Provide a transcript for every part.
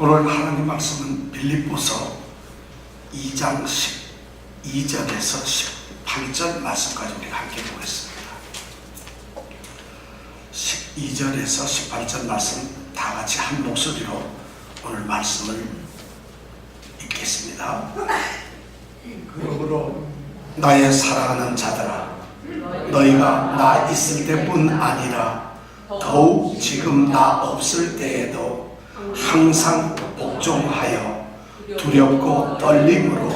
오늘 하나님 말씀은 빌립보서 2장 12절에서 18절 말씀까지 우리가 함께 보겠습니다. 12절에서 18절 말씀 다 같이 한 목소리로 오늘 말씀을 읽겠습니다. 그러므로 나의 사랑하는 자들아, 너희가 나 있을 때뿐 아니라 더욱 지금 나 없을 때에도 항상 복종하여 두렵고 떨림으로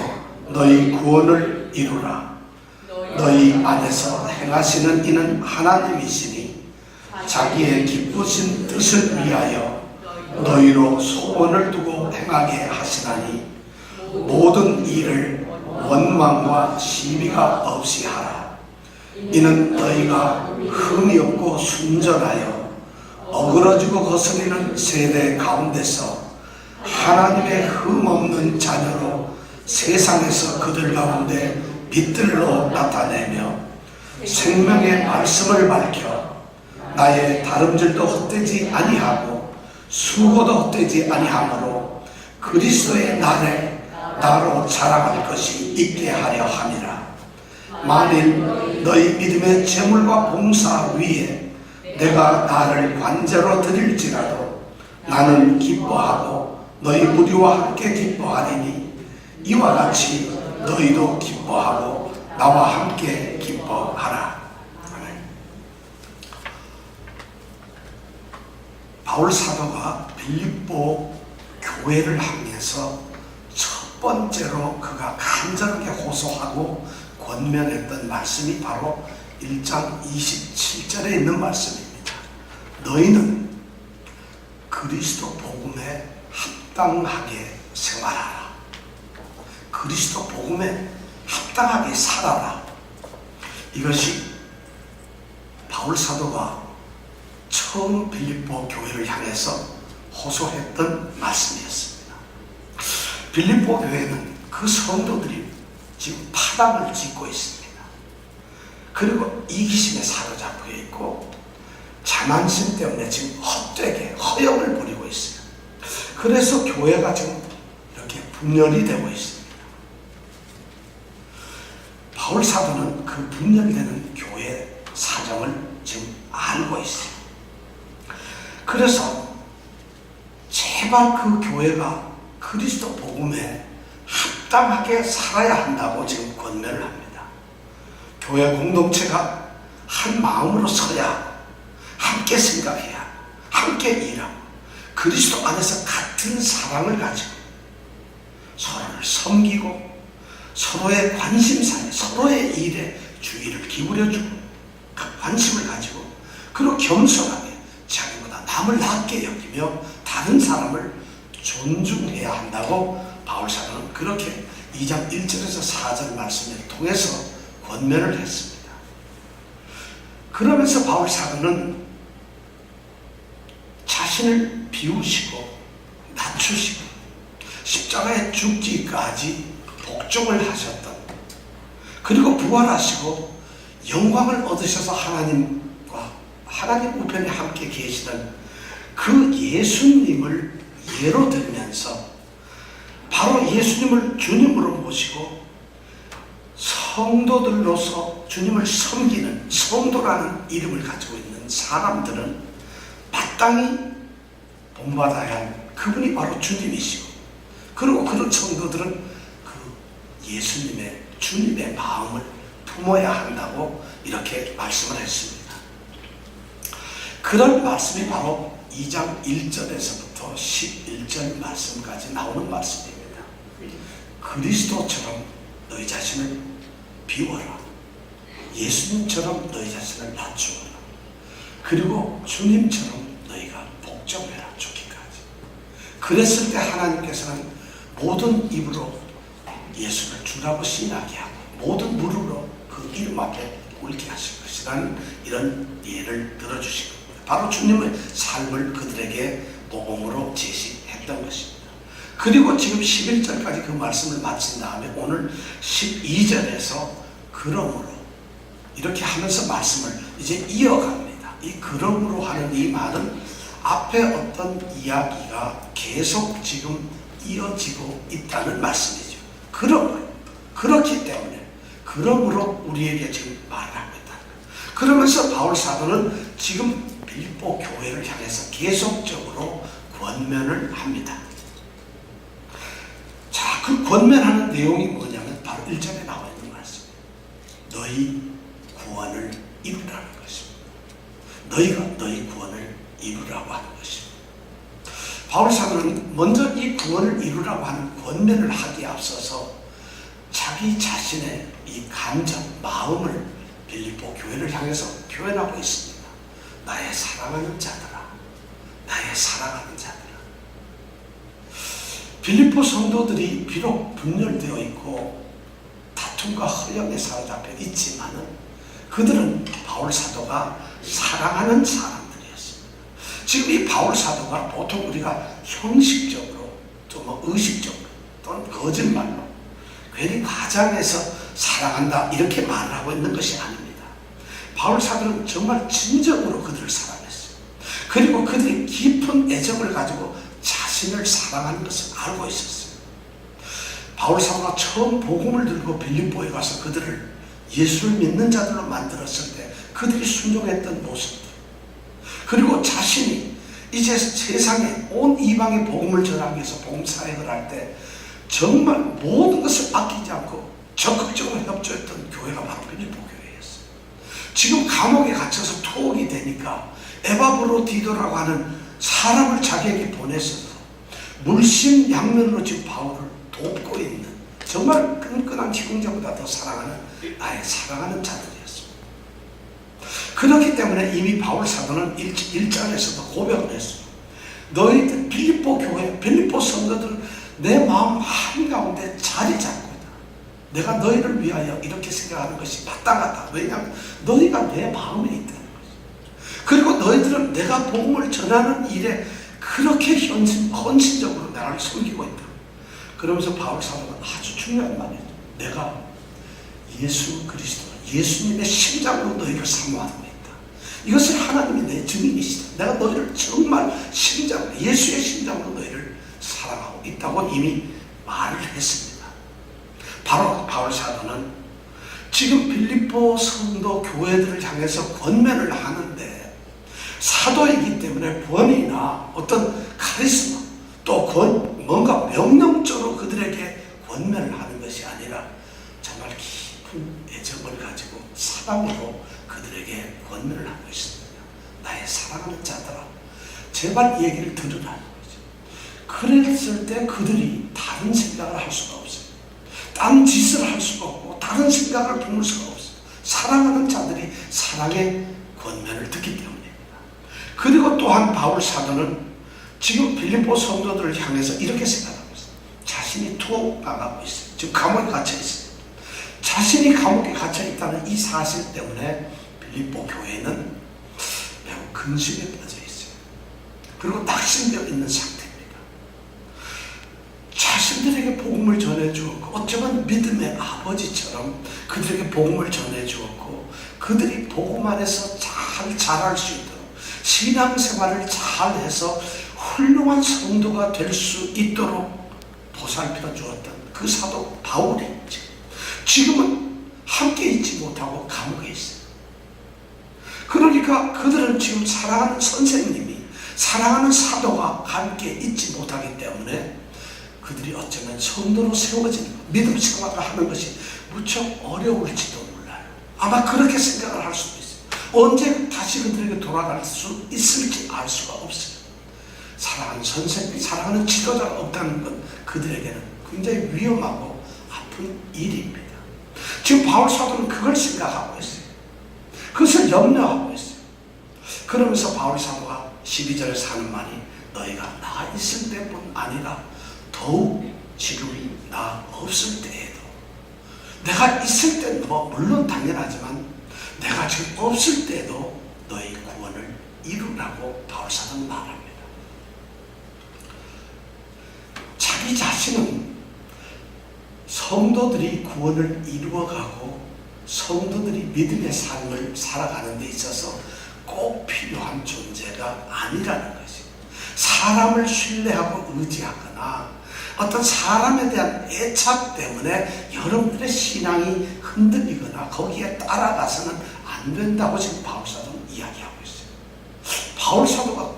너희 구원을 이루라. 너희 안에서 행하시는 이는 하나님이시니 자기의 기쁘신 뜻을 위하여 너희로 소원을 두고 행하게 하시나니 모든 일을 원망과 시비가 없이 하라. 이는 너희가 흠이 없고 순전하여 어그러지고 거스리는 세대 가운데서 하나님의 흠없는 자녀로 세상에서 그들 가운데 빛들로 나타내며 생명의 말씀을 밝혀 나의 다름질도 헛되지 아니하고 수고도 헛되지 아니하므로 그리스도의 날에 나로 자랑할 것이 있게 하려 함이라. 만일 너희 믿음의 재물과 봉사 위에 내가 나를 관제로 드릴지라도 나는 기뻐하고 너희 무리와 함께 기뻐하리니 이와 같이 너희도 기뻐하고 나와 함께 기뻐하라. 아멘. 바울 사도가 빌립보 교회를 향해서 첫 번째로 그가 간절하게 호소하고 권면했던 말씀이 바로 1장 27절에 있는 말씀입니다. 너희는 그리스도 복음에 합당하게 생활하라. 그리스도 복음에 합당하게 살아라. 이것이 바울 사도가 처음 빌립보 교회를 향해서 호소했던 말씀이었습니다. 빌립보 교회는 그 성도들이 지금 파당을 짓고 있습니다. 그리고 이기심에 사로잡혀 있고 자만심 때문에 지금 헛되게 허영을 부리고 있어요. 그래서 교회가 지금 이렇게 분열이 되고 있습니다. 바울 사도는 그 분열되는 교회 사정을 지금 알고 있어요. 그래서 제발 그 교회가 그리스도 복음에 합당하게 살아야 한다고 지금 권면을 합니다. 교회 공동체가 한 마음으로 서야, 함께 생각해야, 함께 일하고 그리스도 안에서 같은 사랑을 가지고 서로를 섬기고 서로의 관심사에, 서로의 일에 주의를 기울여주고 관심을 가지고 그리고 겸손하게 자기보다 남을 낮게 여기며 다른 사람을 존중해야 한다고 바울 사도는 그렇게 2장 1절에서 4절 말씀을 통해서 권면을 했습니다. 그러면서 바울 사도는 자신을 비우시고 낮추시고 십자가에 죽기까지 복종을 하셨던, 그리고 부활하시고 영광을 얻으셔서 하나님과 하나님 우편에 함께 계시는 그 예수님을 예로 들면서 바로 예수님을 주님으로 모시고 성도들로서 주님을 섬기는 성도라는 이름을 가지고 있는 사람들은 마땅히 본받아야 할 그분이 바로 주님이시고, 그리고 그런 성도들은 그 예수님의 주님의 마음을 품어야 한다고 이렇게 말씀을 했습니다. 그런 말씀이 바로 2장 1절에서부터 11절 말씀까지 나오는 말씀입니다. 그리스도처럼 너희 자신을 비워라. 예수님처럼 너희 자신을 낮추어라. 그리고 주님처럼 너희가 복종해라. 죽기까지. 그랬을 때 하나님께서는 모든 입으로 예수를 주라고 신하게 하고 모든 무릎으로 그 이름 앞에 꿇게 하실 것이라는 이런 예를 들어주신 겁니다. 바로 주님의 삶을 그들에게 모범으로 제시했던 것입니다. 그리고 지금 11절까지 그 말씀을 마친 다음에 오늘 12절에서 그러므로 이렇게 하면서 말씀을 이제 이어갑니다. 이 그러므로 하는 이 말은 앞에 어떤 이야기가 계속 지금 이어지고 있다는 말씀이죠. 그렇기 때문에 그러므로 우리에게 지금 말을 합니다. 그러면서 바울 사도는 지금 빌립보 교회를 향해서 계속적으로 권면을 합니다. 자, 그 권면하는 내용이 뭐냐면 바로 1절에 나와 있는 말씀이에요. 너희 구원을 이루라는 것입니다. 너희가 너희 구원을 이루라고 하는 것입니다. 바울 사도는 먼저 이 구원을 이루라고 하는 권면을 하기에 앞서서 자기 자신의 이 감정, 마음을 빌립보 교회를 향해서 표현하고 있습니다. 나의 사랑하는 자들아, 나의 사랑하는 자들아. 빌립보 성도들이 비록 분열되어 있고 다툼과 허영에 사로잡혀 있지만은 그들은 바울 사도가 사랑하는 사람들이었습니다. 지금 이 바울 사도가 보통 우리가 형식적으로 또 뭐 의식적으로 또는 거짓말로 괜히 과장해서 사랑한다 이렇게 말을 하고 있는 것이 아닙니다. 바울 사도는 정말 진정으로 그들을 사랑했어요. 그리고 그들이 깊은 애정을 가지고 자신을 사랑하는 것을 알고 있었어요. 바울 사도가 처음 복음을 들고 빌립보에 가서 그들을 예수를 믿는 자들로 만들었을 때 그들이 순종했던 모습들, 그리고 자신이 이제 세상에 온 이방의 복음을 전하기 위해서 복음 사역을 할 때 정말 모든 것을 아끼지 않고 적극적으로 협조했던 교회가 바로 빌립보 교회였어요. 지금 감옥에 갇혀서 투옥이 되니까 에바브로디도라고 하는 사람을 자기에게 보내서 물심양면으로 지금 바울을 돕고 있는 정말 끈끈한 형제보다 더 사랑하는 나의 사랑하는 자들이었습니다. 그렇기 때문에 이미 바울 사도는 1장에서도 고백을 했어요. 너희들 빌립보 교회, 빌립보 성도들 내 마음 한가운데 자리 잡고 있다. 내가 너희를 위하여 이렇게 생각하는 것이 마땅하다. 왜냐하면 너희가 내 마음에 있다는 거죠. 그리고 너희들은 내가 복음을 전하는 일에 그렇게 헌신적으로 나를 섬기고 있다. 그러면서 바울 사도는 아주 중요한 말이에요. 내가 예수 그리스도, 예수님의 심장으로 너희를 사모하고 있다. 이것을 하나님이 내 증인이시다. 내가 너희를 정말 심장으로, 예수의 심장으로 너희를 사랑하고 있다고 이미 말을 했습니다. 바로 바울 사도는 지금 빌립보 성도 교회들을 향해서 권면을 하는데 사도이기 때문에 권위나 어떤 카리스마 또 뭔가 명령적으로 그들에게 권면을 하는 것이 아니라 정말 깊은 애정을 가지고 사랑으로 그들에게 권면을 하고 있습니다. 나의 사랑하는 자들아, 제발 이 얘기를 들으라는 거죠. 그랬을 때 그들이 다른 생각을 할 수가 없어요. 딴 짓을 할 수가 없고 다른 생각을 품을 수가 없어요. 사랑하는 자들이 사랑의 권면을 듣기 때문입니다. 그리고 또한 바울 사도는 지금 빌립보 성도들을 향해서 이렇게 생각하고 있어요. 자신이 투옥당하고 있어요. 지금 감옥에 갇혀 있어요. 자신이 감옥에 갇혀 있다는 이 사실 때문에 빌립보 교회는 매우 근심에 빠져 있어요. 그리고 낙심되어 있는 상태입니다. 자신들에게 복음을 전해주었고 어쩌면 믿음의 아버지처럼 그들에게 복음을 전해주었고 그들이 복음 안에서 잘 자랄 수 있도록 신앙생활을 잘해서 훌륭한 성도가 될 수 있도록 보살펴 주었던 그 사도 바울이 지금은 함께 있지 못하고 감옥에 있어요. 그러니까 그들은 지금 사랑하는 선생님이, 사랑하는 사도가 함께 있지 못하기 때문에 그들이 어쩌면 성도로 세워지는 믿음 생활을 하는 것이 무척 어려울지도 몰라요. 아마 그렇게 생각을 할 수도 있어요. 언제 다시 그들에게 돌아갈 수 있을지 알 수가 없어요. 사랑하는 선생님, 사랑하는 지도자가 없다는 건 그들에게는 굉장히 위험하고 아픈 일입니다. 지금 바울 사도는 그걸 생각하고 있어요. 그것을 염려하고 있어요. 그러면서 바울 사도가 12절에서 하는 말이 너희가 나 있을 때뿐 아니라 더욱 지금 나 없을 때에도, 내가 있을 때는 물론 당연하지만 내가 지금 없을 때에도 너희 구원을 이루라고 바울 사도는 말합니다. 자기 자신은 성도들이 구원을 이루어가고 성도들이 믿음의 삶을 살아가는 데 있어서 꼭 필요한 존재가 아니라는 것이. 사람을 신뢰하고 의지하거나 어떤 사람에 대한 애착 때문에 여러분들의 신앙이 흔들리거나 거기에 따라가서는 안 된다고 지금 바울사도는 이야기하고 있어요. 바울사도가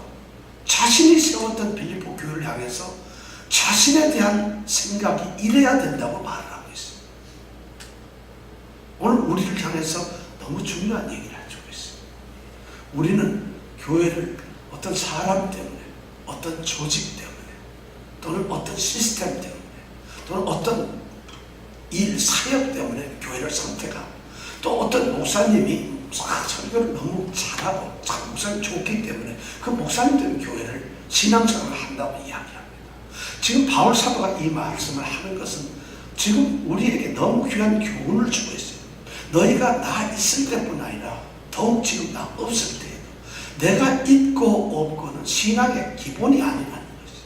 자신이 세웠던 빌립보 교회를 향해서 자신에 대한 생각이 이래야 된다고 말을 하고 있어요. 오늘 우리를 향해서 너무 중요한 얘기를 해주고 있어요. 우리는 교회를 어떤 사람 때문에, 어떤 조직 때문에, 또는 어떤 시스템 때문에, 또는 어떤 일, 사역 때문에 교회를 선택하고, 또 어떤 목사님이 설교를 너무 잘하고 목사님 좋기 때문에 그 목사님 때문에 교회를 신앙생활을 한다고 이야기합니다. 지금 바울 사도가 이 말씀을 하는 것은 지금 우리에게 너무 귀한 교훈을 주고 있어요. 너희가 나 있을 때뿐 아니라 더욱 지금 나 없을 때에도 내가 있고 없고는 신앙의 기본이 아니라는 것이죠.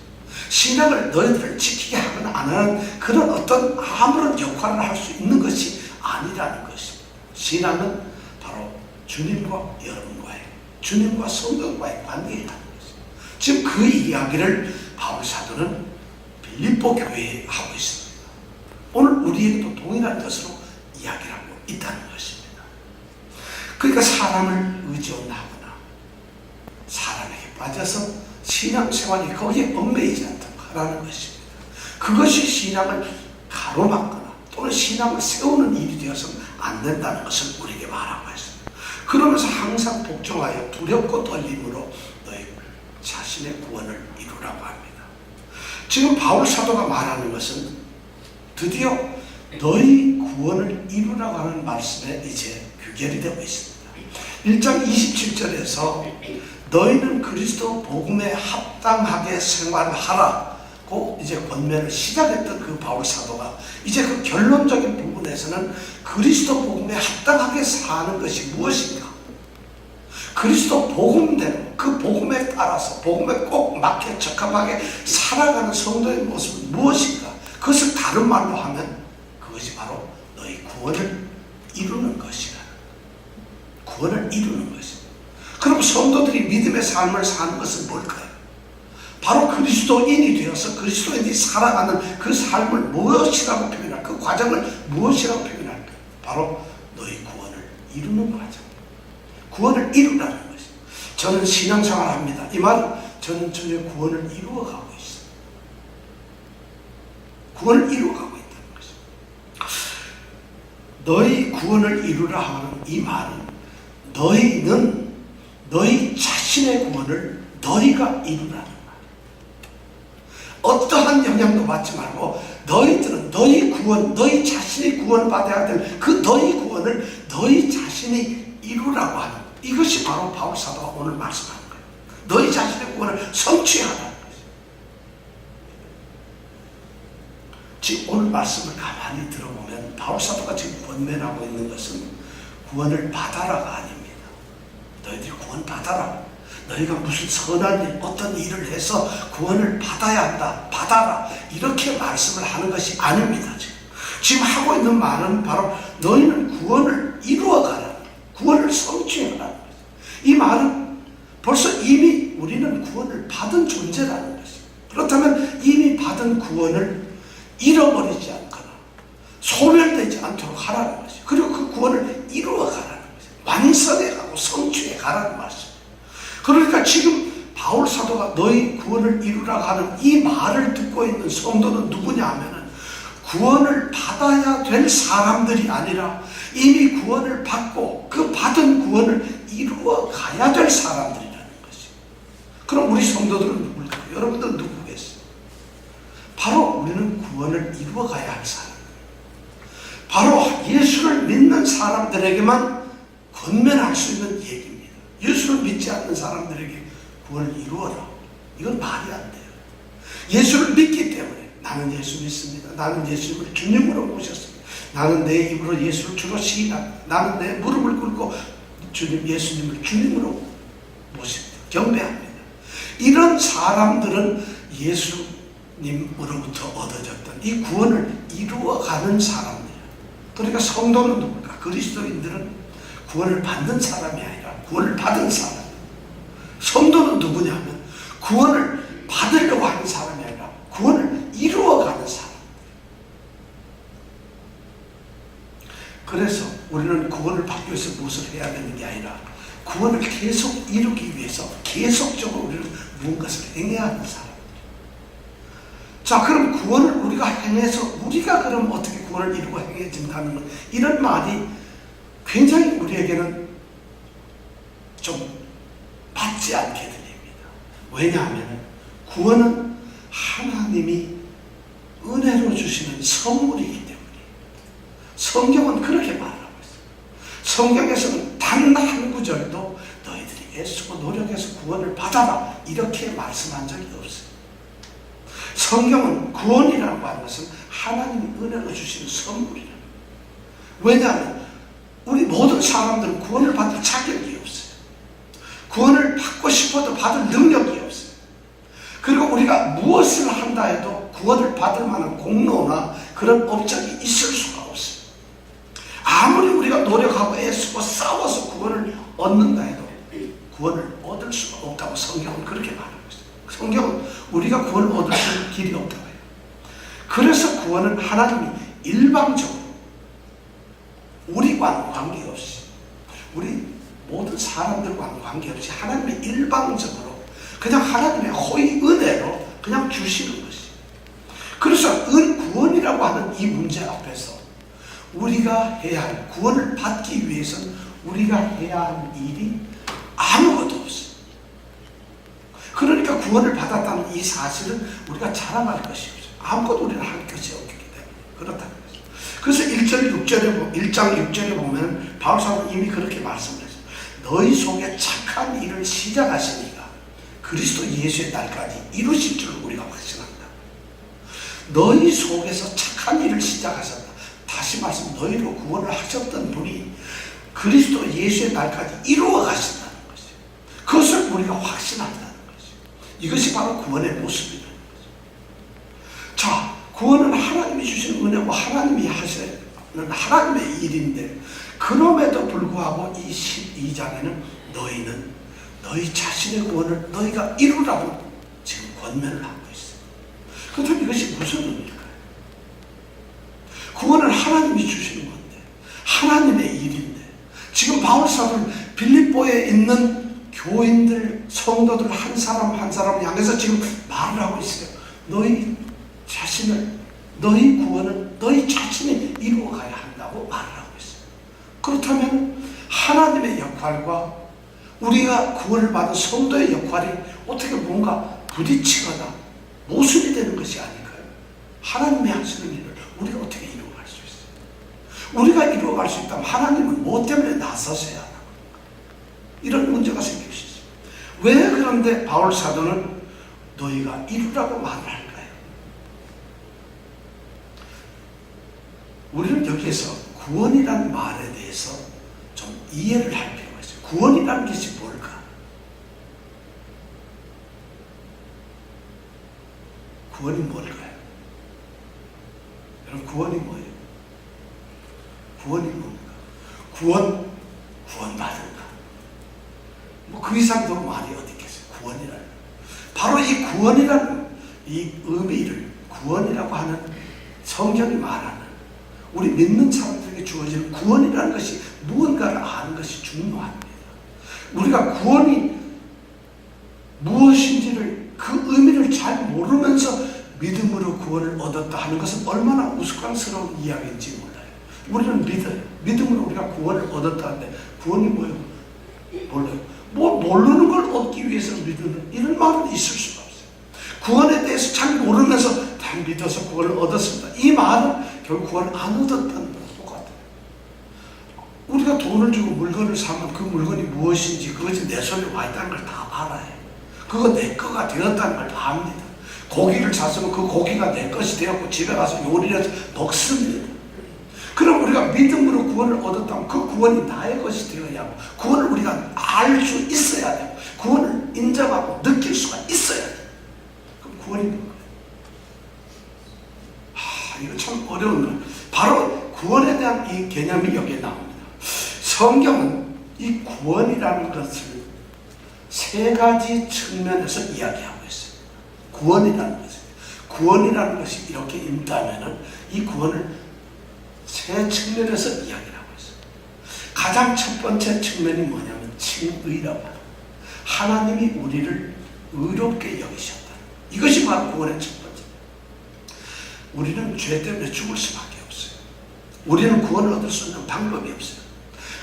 신앙을 너희들을 지키게 하거나 안 하는 그런 어떤 아무런 역할을 할 수 있는 것이 아니라는 것입니다. 신앙은 바로 주님과 여러분과의, 주님과 성도과의 관계라는 것입니다. 지금 그 이야기를 바울 사도는 빌립보 교회에 하고 있습니다. 오늘 우리에게도 동일한 것으로 이야기를 하고 있다는 것입니다. 그러니까 사람을 의존하거나 사람에게 빠져서 신앙생활이 거기에 얽매이지 않도록 하라는 것입니다. 그것이 신앙을 가로막거나 또는 신앙을 세우는 일이 되어서는 안 된다는 것을 우리에게 말하고 있습니다. 그러면서 항상 복종하여 두렵고 떨림으로 너희 자신의 구원을 이루라고 합니다. 지금 바울 사도가 말하는 것은 드디어 너희 구원을 이루라고 하는 말씀에 이제 규결이 되고 있습니다. 1장 27절에서 너희는 그리스도 복음에 합당하게 생활하라고 이제 권면을 시작했던 그 바울 사도가 이제 그 결론적인 부분에서는 그리스도 복음에 합당하게 사는 것이 무엇인가? 그리스도 복음대로 그 복음에 따라서 복음에 꼭 맞게 적합하게 살아가는 성도의 모습은 무엇인가? 그것을 다른 말로 하면 그것이 바로 너희 구원을 이루는 것이다. 구원을 이루는 것이다. 그럼 성도들이 믿음의 삶을 사는 것은 뭘까요? 바로 그리스도인이 되어서 그리스도인이 살아가는 그 삶을 무엇이라고 표현할까? 그 과정을 무엇이라고 표현할까? 바로 너희 구원을 이루는 과정. 구원을 이루라는 것입니다. 저는 신앙생활을 합니다. 이 말은 저는 저의 구원을 이루어가고 있어요. 구원을 이루어가고 있다는 것입니다. 너희 구원을 이루라 하는 이 말은 너희는 너희 자신의 구원을 너희가 이루라는 말. 어떠한 영향도 받지 말고 너희들은 너희 구원, 너희 자신이 구원을 받아야 될 그 너희 구원을 너희 자신이 이루라고 하는 것. 이것이 바로 바울 사도가 오늘 말씀하는 거예요. 너희 자신의 구원을 성취하라는 것이죠. 지금 오늘 말씀을 가만히 들어보면 바울 사도가 지금 권면하고 있는 것은 구원을 받아라가 아닙니다. 너희들이 구원 받아라. 너희가 무슨 선한 일, 어떤 일을 해서 구원을 받아야 한다. 받아라. 이렇게 말씀을 하는 것이 아닙니다. 지금 하고 있는 말은 바로 너희는 구원을 이루어가라. 구원을 성취하라는 거죠. 이 말은 벌써 이미 우리는 구원을 받은 존재라는 것이죠. 그렇다면 이미 받은 구원을 잃어버리지 않거나 소멸되지 않도록 하라는 것이죠. 그리고 그 구원을 이루어가라는 거죠. 완성해가고 성취해가라는 말씀. 그러니까 지금 바울 사도가 너희 구원을 이루라고 하는 이 말을 듣고 있는 성도는 누구냐 하면은 구원을 받아야 될 사람들이 아니라 이미 구원을 받고 그 받은 구원을 이루어 가야 될 사람들이라는 것이죠. 그럼 우리 성도들은 누굴까요? 여러분들은 누구겠어요? 바로 우리는 구원을 이루어 가야 할 사람. 바로 예수를 믿는 사람들에게만 권면할 수 있는 얘기입니다. 예수를 믿지 않는 사람들에게 구원을 이루어라. 이건 말이 안 돼요. 예수를 믿기 때문에 나는 예수 믿습니다. 나는 예수를 주님으로 모셨습니다. 나는 내 입으로 예수를 주로 시인합니다. 나는 내 무릎을 꿇고 예수님을 주님으로 모십니다. 경배합니다. 이런 사람들은 예수님으로부터 얻어졌던 이 구원을 이루어가는 사람들이에요. 그러니까 성도는 누굴까? 그리스도인들은 구원을 받는 사람이 아니라 구원을 받은 사람. 성도는 누구냐면 구원을 받으려고 하는 사람이 아니라 구원을 이루어가는 사람. 그래서 우리는 구원을 받기 위해서 무엇을 해야 되는 게 아니라 구원을 계속 이루기 위해서 계속적으로 우리는 무엇을 행해야 하는 사람. 자, 그럼 구원을 우리가 행해서 우리가 그럼 어떻게 구원을 이루고 행해진다는 것, 이런 말이 굉장히 우리에게는 좀 맞지 않게 들립니다. 왜냐하면 구원은 하나님이 은혜로 주시는 선물이기 때문에 성경은 그렇게 말하고 있어요. 성경에서는 단 한 구절도 너희들이 애쓰고 노력해서 구원을 받아라 이렇게 말씀한 적이 없어요. 성경은 구원이라고 하는 것은 하나님이 은혜로 주시는 선물이라는 거예요. 왜냐하면 우리 모든 사람들은 구원을 받을 자격이 없어요. 구원을 받고 싶어도 받을 능력이 없어요. 그리고 우리가 무엇을 한다 해도 구원을 받을 만한 공로나 그런 업적이 있을 수가 없어요. 아무리 우리가 노력하고 애쓰고 싸워서 구원을 얻는다 해도 구원을 얻을 수가 없다고 성경은 그렇게 말하고 있어요. 성경은 우리가 구원을 얻을 수 있는 길이 없다고 해요. 그래서 구원은 하나님이 일방적으로 우리와는 관계없이, 우리 모든 사람들과는 관계없이 하나님의 일방적으로 그냥 하나님의 호의 은혜로 그냥 주시는 것이. 그래서 구원이라고 하는 이 문제 앞에서 우리가 해야 할, 구원을 받기 위해서는 우리가 해야 할 일이 아무것도 없어요. 그러니까 구원을 받았다는 이 사실은 우리가 자랑할 것이 없어요. 아무것도 우리는 할 것이 없기 때문에 그렇다는 거죠. 그래서 1장 6절에 보면 바울 사도는 이미 그렇게 말씀을 했어요. 너희 속에 착한 일을 시작하시니까 그리스도 예수의 날까지 이루실 줄 우리가 확신한다. 너희 속에서 착한 일을 시작하셨다. 다시 말씀, 너희로 구원을 하셨던 분이 그리스도 예수의 날까지 이루어 가신다는 것이죠. 그것을 우리가 확신한다는 것이죠. 이것이 바로 구원의 모습이라는 거죠. 자, 구원은 하나님이 주신 은혜고 하나님이 하시는 하나님의 일인데, 그럼에도 불구하고 이 12장에는 너희는 너희 자신의 구원을 너희가 이루라고 지금 권면을 하고 있어요. 그렇다면 이것이 무슨 의미일까요? 구원을 하나님이 주시는 건데, 하나님의 일인데, 지금 바울 사도는 빌립보에 있는 교인들, 성도들 한 사람 한 사람을 향해서 지금 말을 하고 있어요. 너희 자신을, 너희 구원을 너희 자신이 이루어가야 한다고 말을 하고 있어요. 그렇다면 하나님의 역할과 우리가 구원을 받은 성도의 역할이 어떻게 뭔가 부딪히거나 모순이 되는 것이 아닐까요? 하나님이 하시는 일을 우리가 어떻게 이루어갈 수 있어요? 우리가 이루어갈 수 있다면 하나님은 뭐 때문에 나서셔야 하나? 이런 문제가 생길 수 있어요. 왜 그런데 바울 사도는 너희가 이루라고 말을 할까요? 우리는 여기에서 구원이라는 말에 대해서 좀 이해를 할 필요가 있어요. 구원이라는 것이 뭘까? 구원이 뭘까요? 여러분, 구원이 뭐예요? 구원이 뭡니까? 구원받은가? 뭐 그 이상 더 말이 어디 있겠어요? 구원이라는. 바로 이 구원이라는 이 의미를, 구원이라고 하는 성경이 말하는, 우리 믿는 사람들에게 주어지는 구원이라는 것이 무언가를 아는 것이 중요합니다. 우리가 구원이 무엇인지를, 그 의미를 잘 모르면서 믿음으로 구원을 얻었다 하는 것은 얼마나 우스꽝스러운 이야기인지 몰라요. 우리는 믿어요. 믿음으로 우리가 구원을 얻었다는데 구원이 뭐예요? 몰라요. 뭐 모르는 걸 얻기 위해서 믿는 이런 말은 있을 수가 없어요. 구원에 대해서 잘 모르면서 다 믿어서 구원을 얻었습니다. 이 말은 결국 구원을 안 얻었다는 거랑 똑같아요. 우리가 돈을 주고 물건을 사면 그 물건이 무엇인지, 그것이 내 손에 와 있다는 걸 다 알아요. 그거 내 거가 되었다는 걸 다 압니다. 고기를 샀으면 그 고기가 내 것이 되었고 집에 가서 요리를 해서 먹습니다. 그럼 우리가 믿음으로 구원을 얻었다면 그 구원이 나의 것이 되어야 하고, 구원을 우리가 알 수 있어야 되고, 구원을 인정하고 느낄 수가 있어야 돼요. 그럼 구원이 뭔가요? 이거 참 어려운 거예요. 바로 구원에 대한 이 개념이 여기에 나옵니다. 성경은 이 구원이라는 것을 세 가지 측면에서 이야기하고 있습니다. 구원이라는 것이 이렇게 있다면 이 구원을 세 측면에서 이야기를 하고 있습니다. 가장 첫 번째 측면이 뭐냐면 칭의라고 합니다. 하나님이 우리를 의롭게 여기셨다. 이것이 바로 구원의 첫 번째. 우리는 죄 때문에 죽을 수밖에 없어요. 우리는 구원을 얻을 수 있는 방법이 없어요.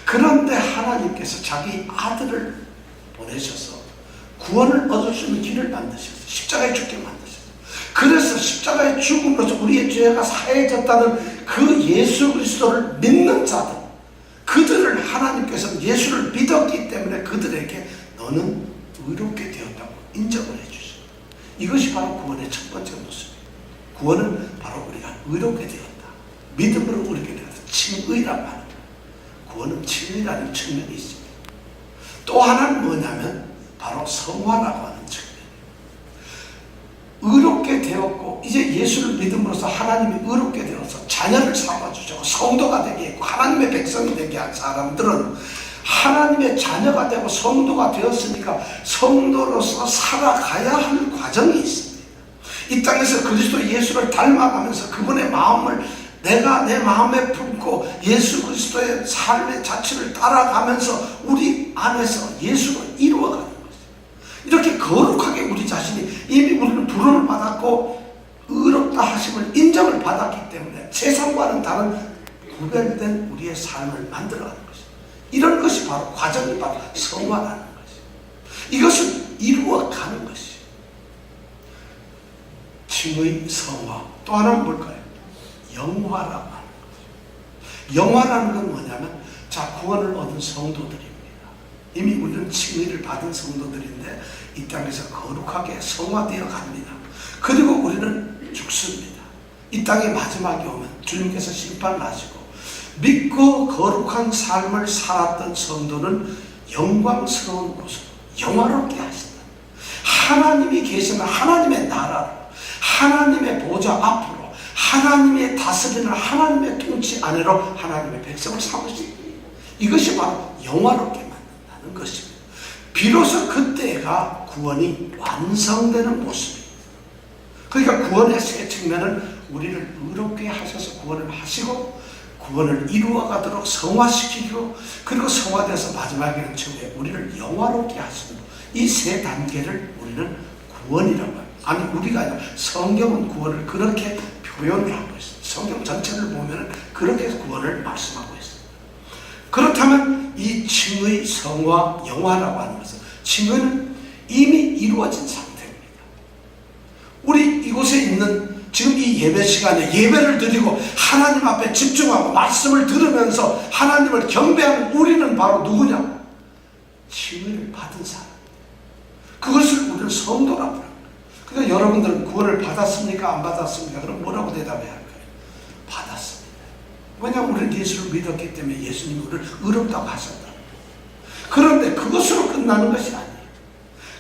그런데 하나님께서 자기 아들을 보내셔서 구원을 얻을 수 있는 길을 만드셨어요. 십자가에 죽게 만드셨어요. 그래서 십자가의 죽음으로써 우리의 죄가 사해졌다는 그 예수 그리스도를 믿는 자들, 그들을 하나님께서 예수를 믿었기 때문에 그들에게 너는 의롭게 되었다고 인정을 해주셔요. 이것이 바로 구원의 첫 번째 모습이에요. 구원은 바로 우리가 의롭게 되었다. 믿음으로 의롭게 되었다. 칭의라고 하는 거예요. 구원은 칭의라는 측면이 있습니다. 또 하나는 뭐냐면 바로 성화라고 하는 측면이에요. 의롭게 되었고 이제 예수를 믿음으로써 하나님이 의롭게 되어서 자녀를 삼아주시고 성도가 되게 했고 하나님의 백성이 되게 한 사람들은 하나님의 자녀가 되고 성도가 되었으니까 성도로서 살아가야 할 과정이 있습니다. 이 땅에서 그리스도 예수를 닮아가면서 그분의 마음을 내가 내 마음에 품고 예수 그리스도의 삶의 자체를 따라가면서 우리 안에서 예수를 이루어가는 것이죠. 이렇게 거룩하게 우리 자신이 이미 우리는 부름을 받았고 의롭다 하심을 인정을 받았기 때문에 세상과는 다른 구별된 우리의 삶을 만들어가는 것이죠. 이런 것이 바로 과정이 바로 성화라는 것이죠. 이것을 이루어가는 것이죠. 칭의, 성화. 또 하나는 뭘까요? 영화라고 하는 거죠. 영화라는 건 뭐냐면 자, 구원을 얻은 성도들입니다. 이미 우리는 칭의를 받은 성도들인데 이 땅에서 거룩하게 성화되어 갑니다. 그리고 우리는 죽습니다. 이 땅의 마지막에 오면 주님께서 심판을 하시고 믿고 거룩한 삶을 살았던 성도는 영광스러운 곳으로 영화롭게 하신다. 하나님이 계시면 하나님의 나라로 하나님의 보좌 앞으로 하나님의 다스리는 하나님의 통치 아래로 하나님의 백성을 삼으시기, 이것이 바로 영화롭게 만든다는 것입니다. 비로소 그때가 구원이 완성되는 모습입니다. 그러니까 구원의 세 측면은 우리를 의롭게 하셔서 구원을 하시고 구원을 이루어가도록 성화시키고 그리고 성화돼서 마지막에는 최후에 우리를 영화롭게 하시는 이 세 단계를 우리는 구원이라고 합니다. 아니 우리가 아니라 성경은 구원을 그렇게 표현을 하고 있습니다. 성경 전체를 보면 그렇게 구원을 말씀하고 있습니다. 그렇다면 이 칭의, 성화, 영화라고 하는 것은 칭의는 이미 이루어진 상태입니다. 우리 이곳에 있는 지금 이 예배 시간에 예배를 드리고 하나님 앞에 집중하고 말씀을 들으면서 하나님을 경배하는 우리는 바로 누구냐? 칭의를 받은 사람. 그것을 우리는 성도라고 합니다. 그러니까 여러분들은 구원을 받았습니까? 안 받았습니까? 그럼 뭐라고 대답해야 할까요? 받았습니다. 왜냐하면 우리는 예수를 믿었기 때문에 예수님이 우리를 의롭다고 하셨다. 그런데 그것으로 끝나는 것이 아니에요.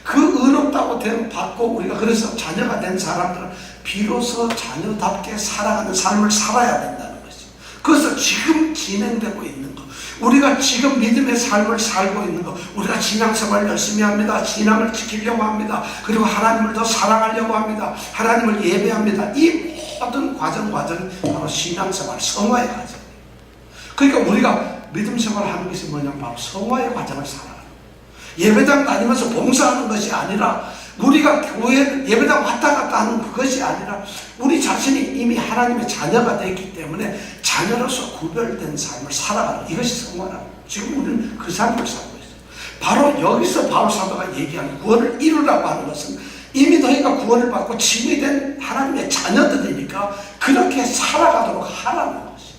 그 의롭다고 받고 우리가 그래서 자녀가 된 사람들은 비로소 자녀답게 살아가는 삶을 살아야 된다는 것이죠. 그래서 지금 진행되고 있는 것, 우리가 지금 믿음의 삶을 살고 있는 것, 우리가 신앙생활 열심히 합니다. 신앙을 지키려고 합니다. 그리고 하나님을 더 사랑하려고 합니다. 하나님을 예배합니다. 이 모든 과정이 바로 신앙생활, 성화의 과정이에요. 그러니까 우리가 믿음 생활하는 것이 뭐냐면 바로 성화의 과정을 살아가는 거예요. 예배당 다니면서 봉사하는 것이 아니라 우리가 교회 예배당 왔다 갔다 하는 그것이 아니라 우리 자신이 이미 하나님의 자녀가 되기 때문에 자녀로서 구별된 삶을 살아가는 이것이 성화라고. 지금 우리는 그 삶을 살고 있어요. 바로 여기서 바울 사도가 얘기하는 구원을 이루라고 하는 것은 이미 너희가 구원을 받고 칭의된 하나님의 자녀들이니까 그렇게 살아가도록 하라는 것이에요.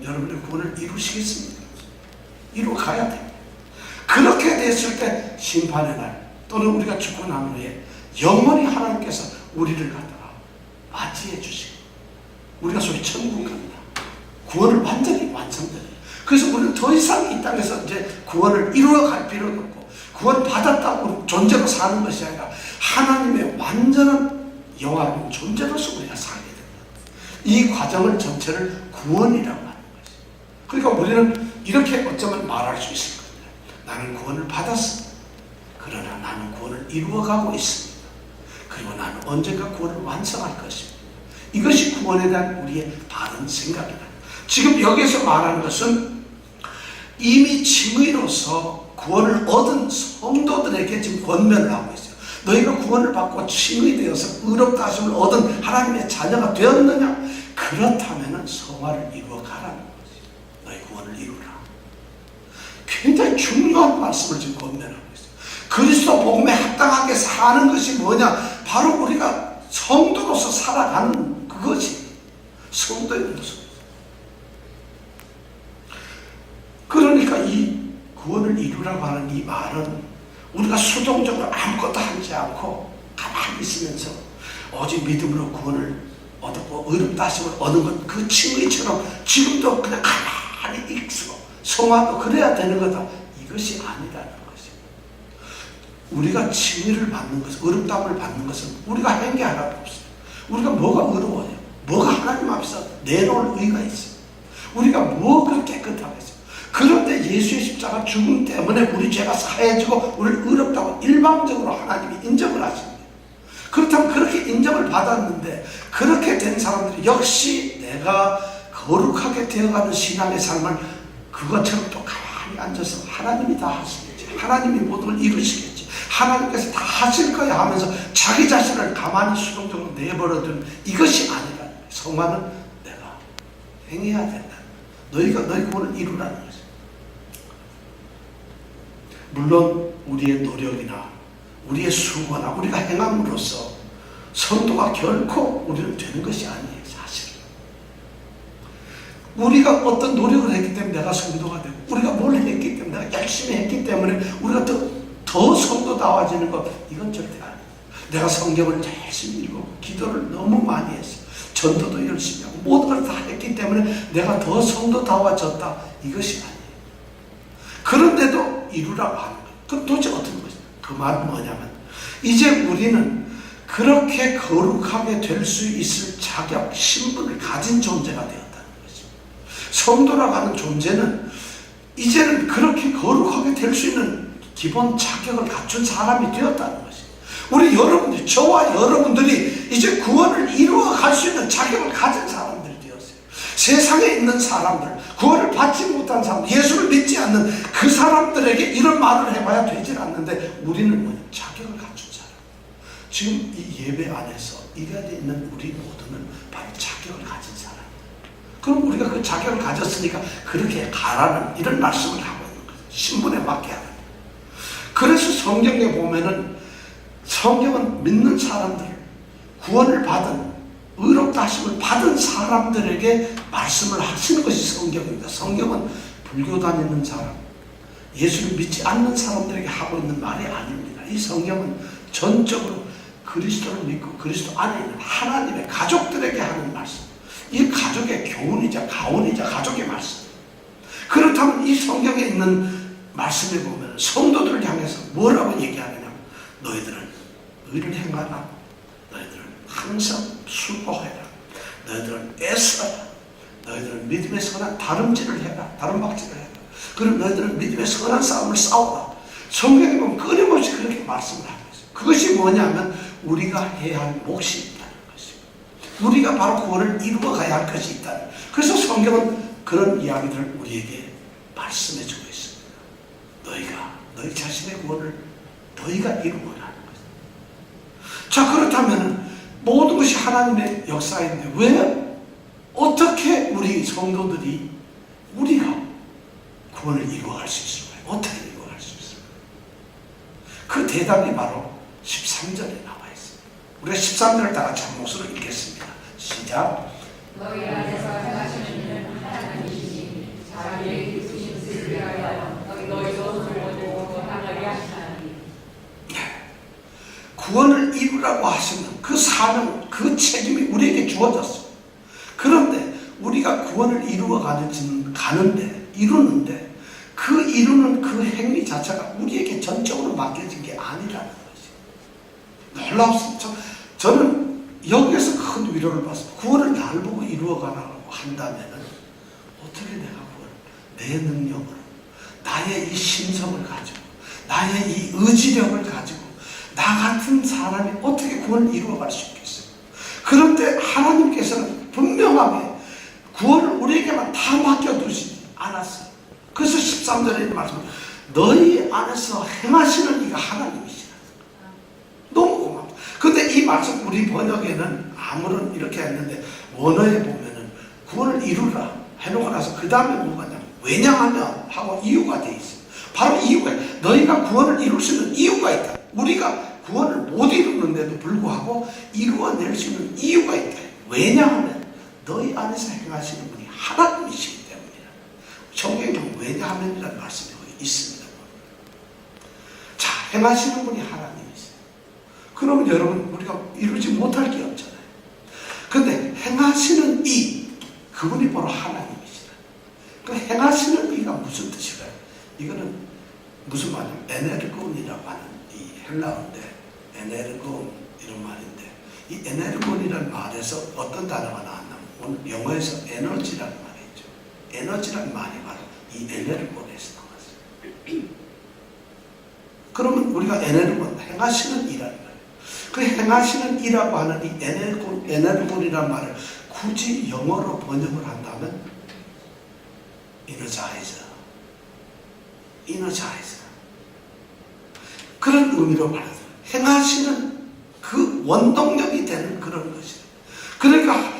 여러분의 구원을 이루시겠습니까? 이루어가야 돼요. 그렇게 됐을 때 심판의 날 또는 우리가 죽고 난 후에 영원히 하나님께서 우리를 갖다가 맞이해 주시고 우리가 소위 천국 갑니다. 구원을 완전히 완성되는. 그래서 우리는 더 이상 이 땅에서 이제 구원을 이루어갈 필요도 없고 구원 받았다고 존재로 사는 것이 아니라 하나님의 완전한 영화로운 존재로서 우리가 살게 됩니다. 이 과정을 전체를 구원이라고 하는 것이죠. 그러니까 우리는 이렇게 어쩌면 말할 수 있을 겁니다. 나는 구원을 받았어. 그러나 나는 구원을 이루어가고 있습니다. 그리고 나는 언젠가 구원을 완성할 것입니다. 이것이 구원에 대한 우리의 바른 생각이다. 지금 여기서 말하는 것은 이미 칭의로서 구원을 얻은 성도들에게 지금 권면을 하고 있어요. 너희가 구원을 받고 칭의되어서 의롭다 하심을 얻은 하나님의 자녀가 되었느냐? 그렇다면 성화를 이루어 가라는 거지. 너희 구원을 이루라. 굉장히 중요한 말씀을 지금 권면하고 있어요. 그리스도 복음에 합당하게 사는 것이 뭐냐? 바로 우리가 성도로서 살아가는 그것이 성도의 모습. 그러니까 이 구원을 이루라고 하는 이 말은 우리가 수동적으로 아무것도 하지 않고 가만히 있으면서 오직 믿음으로 구원을 얻었고 의롭다 하심을 얻은 것, 그 칭의처럼 지금도 그냥 가만히 있어. 성화도 그래야 되는 거다. 이것이 아니라는 것이. 우리가 칭의를 받는 것은, 의롭다함을 받는 것은 우리가 한 게 하나도 없어요. 우리가 뭐가 의로워요? 뭐가 하나님 앞에서 내놓을 의가 있어요? 우리가 뭐가 깨끗하겠어요? 그런데 예수의 십자가 죽음 때문에 우리 죄가 사해지고 우리를 의롭다고 일방적으로 하나님이 인정을 하십니다. 그렇다면 그렇게 인정을 받았는데 그렇게 된 사람들이 역시 내가 거룩하게 되어가는 신앙의 삶을 그것처럼 또 가만히 앉아서 하나님이 다 하시겠지, 하나님이 모든 걸 이루시겠지, 하나님께서 다 하실 거야 하면서 자기 자신을 가만히 수동적으로 내버려둔 이것이 아니라 성화는 내가 행해야 된다. 너희가 너희 구원을 이루라는 거지. 물론 우리의 노력이나 우리의 수고나 우리가 행함으로써 성도가 결코 우리는 되는 것이 아니에요. 사실 우리가 어떤 노력을 했기 때문에 내가 성도가 되고 우리가 뭘 했기 때문에 내가 열심히 했기 때문에 우리가 더 성도다워지는 것, 이건 절대 아니에요. 내가 성경을 열심히 읽고 기도를 너무 많이 했어, 전도도 열심히 하고 모든 걸 다 했기 때문에 내가 더 성도다워졌다, 이것이 아니에요. 그런데도 이루라고 하는 거예요. 그럼 도대체 어떤 것이냐? 그 말은 뭐냐면 이제 우리는 그렇게 거룩하게 될 수 있을 자격, 신분을 가진 존재가 되었다는 것입니다. 성도라고 하는 존재는 이제는 그렇게 거룩하게 될 수 있는 기본 자격을 갖춘 사람이 되었다는 것입니다. 우리 여러분들, 저와 여러분들이 이제 구원을 이루어 갈 수 있는 자격을 가진 사람들이 되었어요. 세상에 있는 사람들, 구원을 받지 못한 사람, 예수를 믿지 않는 그 사람들에게 이런 말을 해봐야 되질 않는데 우리는 뭐냐? 자격을 갖춘 사람. 지금 이 예배 안에서 이 자리에 있는 우리 모두는 바로 자격을 가진 사람. 그럼 우리가 그 자격을 가졌으니까 그렇게 가라는 이런 말씀을 하고 있는 거예요. 신분에 맞게 하는. 그래서 성경에 보면은 성경은 믿는 사람들, 구원을 받은, 의롭다 하심을 받은 사람들에게 말씀을 하시는 것이 성경입니다. 성경은 불교 다니는 사람, 예수를 믿지 않는 사람들에게 하고 있는 말이 아닙니다. 이 성경은 전적으로 그리스도를 믿고 그리스도 안에 있는 하나님의 가족들에게 하는 말씀, 이 가족의 교훈이자 가훈이자 가족의 말씀. 그렇다면 이 성경에 있는 말씀에 보면 성도들을 향해서 뭐라고 얘기하느냐? 너희들은 의를 행하라. 너희들은 항상 수고해라. 너희들은 애써라. 너희들은 믿음의 선한 다름질을 해라. 다름박질을 해라. 그럼 너희들은 믿음의 선한 싸움을 싸워라. 성경에 보면 끊임없이 그렇게 말씀을 하고 있어요. 그것이 뭐냐면 우리가 해야 할 몫이 있다는 것입니다. 우리가 바로 구원을 이루어 가야 할 것이 있다는. 그래서 성경은 그런 이야기들을 우리에게 말씀해 주고 있습니다. 너희가 너희 자신의 구원을 너희가 이루어라는 거죠. 자, 그렇다면 모든 것이 하나님의 역사인데 왜 어떻게 우리 성도들이 우리가 구원을 이루어갈 수 있을까요? 어떻게 이루어갈 수 있을까요? 그 대답이 바로 13절에 나와 있습니다. 우리가 13절을 다 같이 한 목소리로 읽겠습니다. 시작. 너희 안에서 행하시는 일은 하나님이시니 자기의 기쁘신 뜻을 위하여 너희도 모두 하나님이 하시나니. 구원을 이루라고 하시는 그 사명, 그 책임이 우리에게 주어졌어요. 그런데 우리가 구원을 이루는데 그 이루는 그 행위 자체가 우리에게 전적으로 맡겨진 게 아니라는 것이 놀랍습니다. 저는 여기에서 큰 위로를 받습니다. 구원을 날 보고 이루어가라고 한다면 어떻게 내가 구원을 내 능력으로, 나의 이 심성을 가지고, 나의 이 의지력을 가지고 나 같은 사람이 어떻게 구원을 이루어갈 수 있겠어요? 그런데 하나님께서는 분명하게 구원을 우리에게만 다 맡겨두시지 않았어요. 그래서 13절에 말씀, 너희 안에서 행하시는 이가 하나님이시라. 너무 고맙다. 근데 이 말씀 우리 번역에는 아무런 이렇게 했는데 원어에 보면은 구원을 이루라 해놓고 나서 그 다음에 뭐가 있냐면 왜냐하면 하고 이유가 돼 있어요. 바로 이유가 있어요. 너희가 구원을 이룰 수 있는 이유가 있다. 우리가 구원을 못 이루는데도 불구하고 이루어낼 수 있는 이유가 있다. 왜냐하면 너희 안에서 행하시는 분이 하나님이시기 때문이다. 성경에는 왜냐하면이라는 말씀이 있습니다. 자, 행하시는 분이 하나님이세요. 그러면 여러분 우리가 이루지 못할 게 없잖아요. 근데 행하시는 이 그분이 바로 하나님이시다. 그 행하시는 이가 무슨 뜻일까요? 이거는 무슨 말이냐면 에네르곤이라고 하는 이 헬라어인데 에네르곤 이런 말인데 이 에네르곤이라는 말에서 어떤 단어가 나왔냐면 오늘 영어에서 에너지라는 말이 있죠. 에너지라는 말이 바로 이 에네르곤에서 나왔어요. 그러면 우리가 에네르곤 행하시는 이라는 말이에요. 그 행하시는 이라고 하는 이 에네르곤이라는 말을 굳이 영어로 번역을 한다면 이너자이저 그런 의미로 말하죠. 행하시는 그 원동력이 되는 그런 것이에요. 그러니까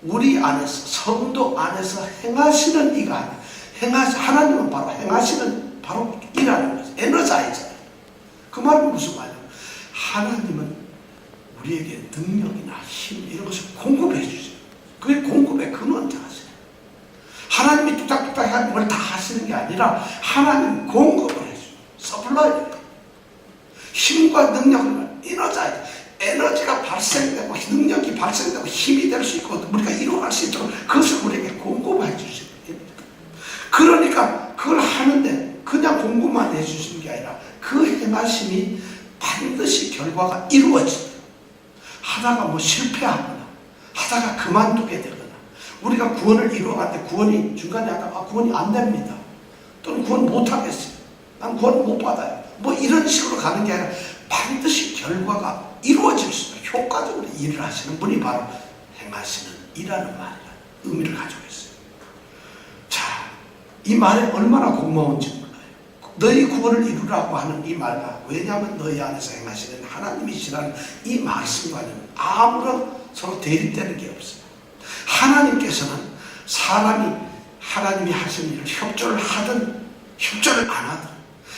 우리 안에서 성도 안에서 행하시는 이가 아니라 하나님은 바로 행하시는 바로 이라는 거죠. 에너자이저. 그 말은 무슨 말이에요? 하나님은 우리에게 능력이나 힘 이런 것을 공급해 주세요. 그게 공급의 근원자세요. 하나님이 뚝딱뚝딱 하는 걸 다 하시는 게 아니라 하나님 공급을 해줘요. 서플라이. 힘과 능력을 에너자이저. 에너지가 발생되고 능력이 발생되고 힘이 될 수 있고 우리가 이루어갈 수 있도록 그것을 우리에게 공급해 주시는 겁니다. 그러니까 그걸 하는데 그냥 공급만 해주시는 게 아니라 그 행하심이 반드시 결과가 이루어집니다. 하다가 뭐 실패하거나 하다가 그만두게 되거나 우리가 구원을 이루어갈 때 구원이 중간에 하다가 구원이 안 됩니다. 또는 구원 못 하겠어요. 난 구원 못 받아요. 뭐 이런 식으로 가는 게 아니라 반드시 결과가 이루어질 수 있는 효과적으로 일을 하시는 분이 바로 행하시는 이라는 말이라는 의미를 가지고 있어요. 자, 이 말에 얼마나 고마운지 몰라요. 너희 구원을 이루라고 하는 이 말과 왜냐하면 너희 안에서 행하시는 하나님이시라는 이 말씀과는 아무런 서로 대립되는 게 없어요. 하나님께서는 하나님이 하시는 일을 협조를 하든 협조를 안 하든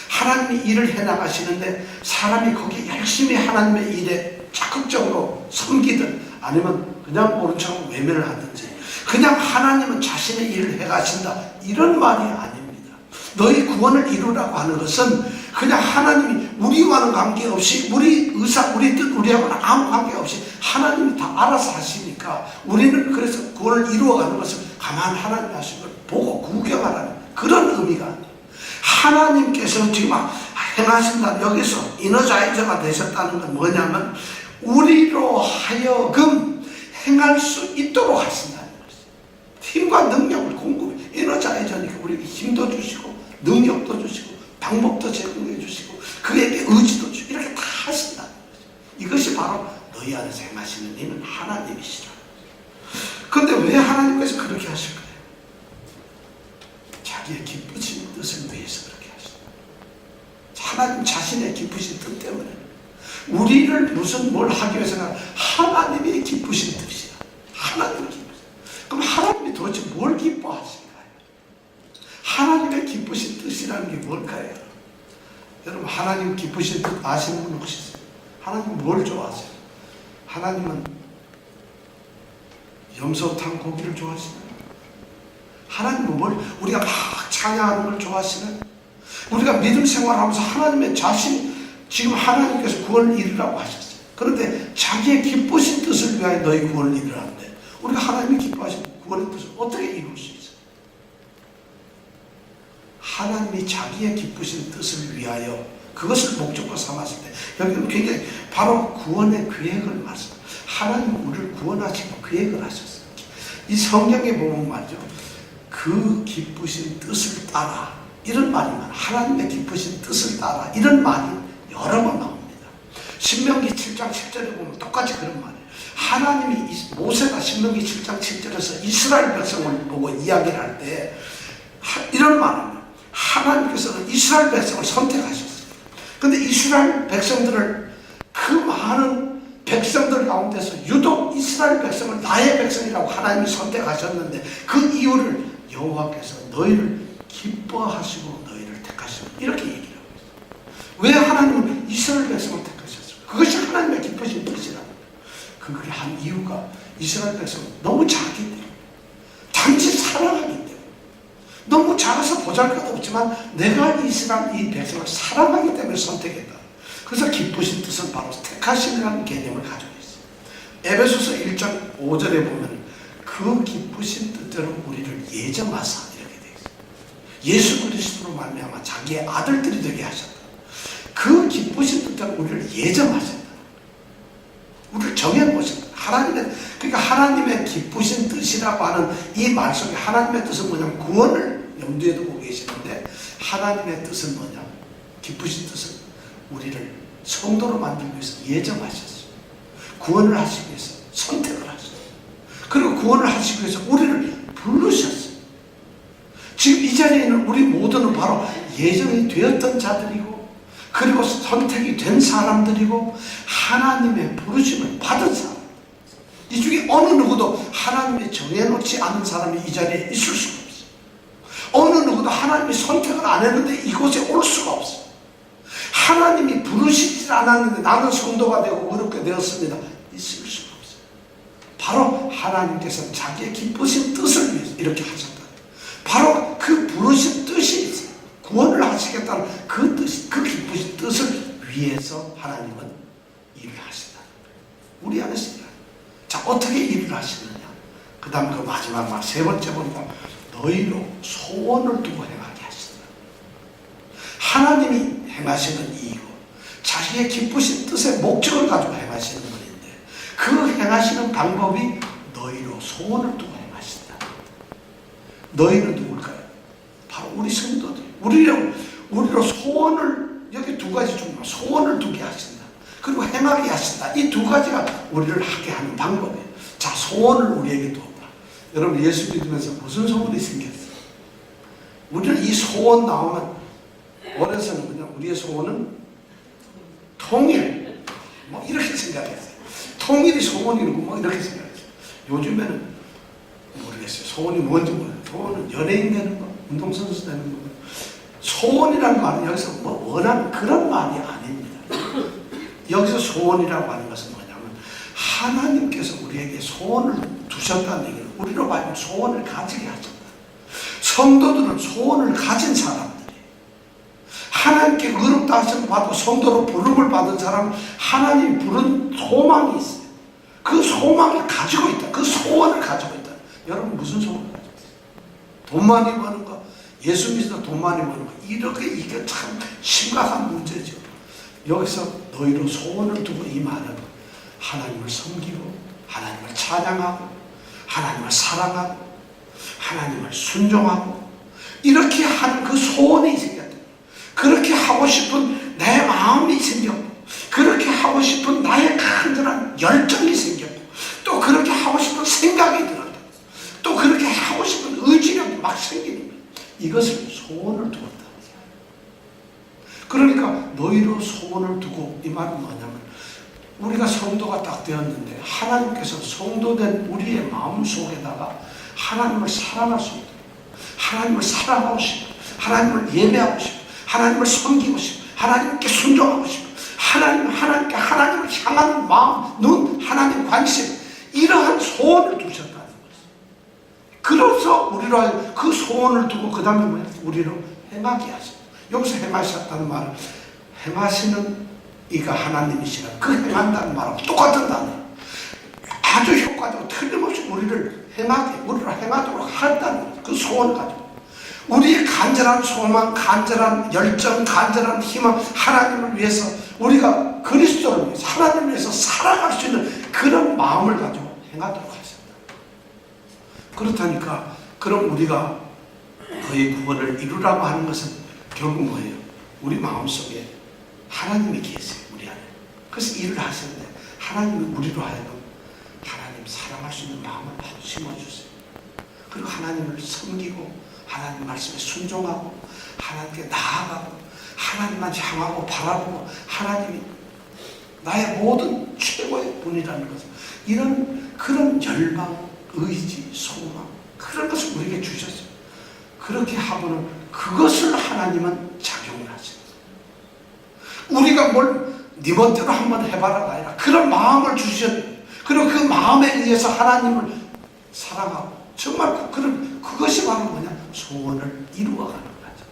하나님이 일을 해나가시는데 사람이 거기에 열심히 하나님의 일에 적극적으로 섬기든 아니면 그냥 모른 척 외면을 하든지 그냥 하나님은 자신의 일을 해가신다 이런 말이 아닙니다. 너희 구원을 이루라고 하는 것은 그냥 하나님이 우리와는 관계없이 우리 의사, 우리 뜻, 우리하고는 아무 관계없이 하나님이 다 알아서 하시니까 우리는 그래서 구원을 이루어가는 것을 가만히 하나님이 하신 걸 보고 구경하라는 그런 의미가 아니에요. 하나님께서 지금 행하신다. 여기서 이너자이저가 되셨다는 건 뭐냐면 우리로 하여금 행할 수 있도록 하신다는 것이죠. 힘과 능력을 공급해. 이너자이저니까 우리에게 힘도 주시고 능력도 주시고 방법도 제공해 주시고 그에게 의지도 주시고 이렇게 다 하신다는 거죠. 이것이 바로 너희 안에서 행하시는 이는 하나님이시라. 그런데 왜 하나님께서 그렇게 하실까요? 자기의 기쁘신 뜻을 위해서 그렇게 하신다. 하나님 자신의 기쁘신 뜻 때문에 우리를 무슨 뭘 하기 위해서는 하나님이 기쁘신 뜻이야. 하나님이 기쁘신. 그럼 하나님이 도대체 뭘 기뻐하실까요? 하나님의 기쁘신 뜻이라는 게 뭘까요? 여러분 하나님 기쁘신 뜻 아시는 분 혹시 있어요? 하나님 뭘 좋아하세요? 하나님은 염소탕 고기를 좋아하시나요? 하나님은 뭘 우리가 막 찬양하는 걸 좋아하시나요? 우리가 믿음 생활하면서 하나님의 자신 지금 하나님께서 구원을 이루라고 하셨어요. 그런데 자기의 기쁘신 뜻을 위하여 너희 구원을 이루라는데 우리가 하나님이 기뻐하신 구원의 뜻을 어떻게 이룰 수 있어요? 하나님이 자기의 기쁘신 뜻을 위하여 그것을 목적으로 삼았을 때 여기는 굉장히 바로 구원의 계획을 말씀합니다. 하나님은 우리를 구원하시고 계획을 하셨어요. 이 성경에 보면 말이죠. 그 기쁘신 뜻을 따라, 이런 말이 많아요. 하나님의 기쁘신 뜻을 따라, 이런 말이 여러 번 나옵니다. 신명기 7장 7절에 보면 똑같이 그런 말이에요. 하나님이 모세가 신명기 7장 7절에서 이스라엘 백성을 보고 이야기를 할 때 이런 말입니다. 하나님께서는 이스라엘 백성을 선택하셨어요. 근데 이스라엘 백성들을, 그 많은 백성들 가운데서 유독 이스라엘 백성을 나의 백성이라고 하나님이 선택하셨는데, 그 이유를 여호와께서 너희를 기뻐하시고 너희를 택하시고, 이렇게 얘기를 하고 있어요. 왜 하나님은 이스라엘 백성을 택하셨어요? 그것이 하나님의 기쁘신 뜻이라고. 그걸 한 이유가 이스라엘 백성은 너무 작기 때문에, 단지 사랑하기 때문에, 너무 작아서 보잘것없지만 내가 이 백성을 사랑하기 때문에 선택했다. 그래서 기쁘신 뜻은 바로 택하심이라는 개념을 가지고 있어요. 에베소서 1장 5절에 보면 그 기쁘신 뜻대로 우리를 예정하사, 이렇게 되어 있어요. 예수 그리스도로 말미암아 자기의 아들들이 되게 하셨다. 그 기쁘신 뜻대로 우리를 예정하셨다. 우리를 정해보셨다. 그러니까 하나님의 기쁘신 뜻이라고 하는 이 말 속에 하나님의 뜻은 뭐냐면 구원을 염두에 두고 계시는데, 하나님의 뜻은 뭐냐? 기쁘신 뜻은 우리를 성도로 만들기 위해서 예정하셨어요. 구원을 하시기 위해서 선택을 하셨어요. 그리고 구원을 하시기 위해서 우리를 부르셨어요. 지금 이 자리에 있는 우리 모두는 바로 예정이 되었던 자들이고, 그리고 선택이 된 사람들이고, 하나님의 부르심을 받은 사람. 이 중에 어느 누구도 하나님이 정해놓지 않은 사람이 이 자리에 있을 수가 없어요. 어느 누구도 하나님이 선택을 안 했는데 이곳에 올 수가 없어요. 하나님이 부르시지 않았는데 나는 성도가 되고 어렵게 되었습니다. 있을 수가 없어요. 바로 하나님께서 자기의 기쁘신 뜻을 위해서 이렇게 하셨다. 바로 그 부르신 뜻이 있어요. 구원을 하시겠다는 그 뜻, 그 기쁘신 뜻을 위해서 하나님은 일을 하신다. 우리 안에서 일을. 자, 어떻게 일을 하시느냐? 그 다음 그 마지막 말, 세 번째 보니까 너희로 소원을 두고 행하게 하신다. 하나님이 행하시는 이유, 자기의 기쁘신 뜻의 목적을 가지고 행하시는 분인데, 그 행하시는 방법이 너희로 소원을 두고 행하신다. 너희는 누굴까요? 바로 우리 성도들. 우리로 소원을, 여기 두 가지 중요해요. 소원을 두게 하신다. 그리고 행하게 하신다. 이 두 가지가 우리를 하게 하는 방법이에요. 자, 소원을 우리에게 두었다. 여러분, 예수 믿으면서 무슨 소원이 생겼어요? 우리는 이 소원 나오면, 어려서는 그냥 우리의 소원은 통일, 뭐 이렇게 생각했어요. 통일이 소원이고 뭐 이렇게 생각했어요. 요즘에는 모르겠어요. 소원이 뭔지 모르겠어요. 소원은 연예인 되는 거, 운동선수 되는 거. 소원이라는 말은 여기서 뭐 원하는 그런 말이 아닙니다. 여기서 소원이라고 하는 것은 뭐냐면, 하나님께서 우리에게 소원을 두셨다는 얘기는 우리로 말하면 소원을 가지게 하셨다. 성도들은 소원을 가진 사람들이에요. 하나님께 의롭다 하심을 받고 성도로 부름을 받은 사람은 하나님이 부른 소망이 있어요. 그 소망을 가지고 있다. 그 소원을 가지고 있다. 여러분, 무슨 소원을 가지고 있어요? 돈 많이 버는 거, 예수 믿어서 돈 많이 버는 거, 이게 참 심각한 문제죠. 여기서 너희로 소원을 두고 이 말은 하나님을 섬기고, 하나님을 찬양하고, 하나님을 사랑하고, 하나님을 순종하고, 이렇게 하는 그 소원이 생겼다. 그렇게 하고 싶은 내 마음이 생겼고, 그렇게 하고 싶은 나의 간절한 열정이 생겼고, 또 그렇게 하고 싶은 생각이 들었다. 또 그렇게 하고 싶은 의지력이 막 생기는 거예요. 이것을 소원을 두었다. 그러니까 너희로 소원을 두고, 이 말은 뭐냐면, 우리가 성도가 딱 되었는데 하나님께서 성도된 우리의 마음 속에다가 하나님을 사랑할 수 있도록, 하나님을 사랑하고 싶고, 하나님을 예배하고 싶고, 하나님을 섬기고 싶고, 하나님께 순종하고 싶고, 하나님을 향하는 마음, 눈, 하나님 관심, 이러한 소원을 두셨다는 것이죠. 그래서 우리로 그 소원을 두고 그 다음에 뭐냐? 우리로 행하게 하십니다. 여기서 행하셨다는 말은 행하시는 이가 하나님이시라, 그 행한다는 말하고 똑같은 단어예요. 아주 효과적으로 틀림없이 우리를 행하도록 한다는 그 소원을 가지고, 우리의 간절한 소망, 간절한 열정, 간절한 희망, 하나님을 위해서, 우리가 그리스도를 위해서, 하나님을 위해서 살아갈 수 있는 그런 마음을 가지고 행하도록 하셨다. 그렇다니까, 그럼 우리가 너희 구원을 이루라고 하는 것은 결국 뭐예요? 우리 마음속에 하나님이 계세요. 우리 안에. 그래서 일을 하시는데 하나님은 우리로 하여금 하나님 사랑할 수 있는 마음을 심어주세요. 그리고 하나님을 섬기고 하나님 말씀에 순종하고 하나님께 나아가고 하나님만 향하고 바라보고 하나님이 나의 모든 최고의 분이라는 것을 이런 그런 열망, 의지, 소망 그런 것을 우리에게 주셨어요. 그렇게 하고는 그것을 하나님은 작용을 하세요. 우리가 뭘 네 멋대로 한번 해봐라가 아니라 그런 마음을 주셨어요. 그리고 그 마음에 의해서 하나님을 사랑하고 정말 그것이 바로 뭐냐? 소원을 이루어가는 거죠.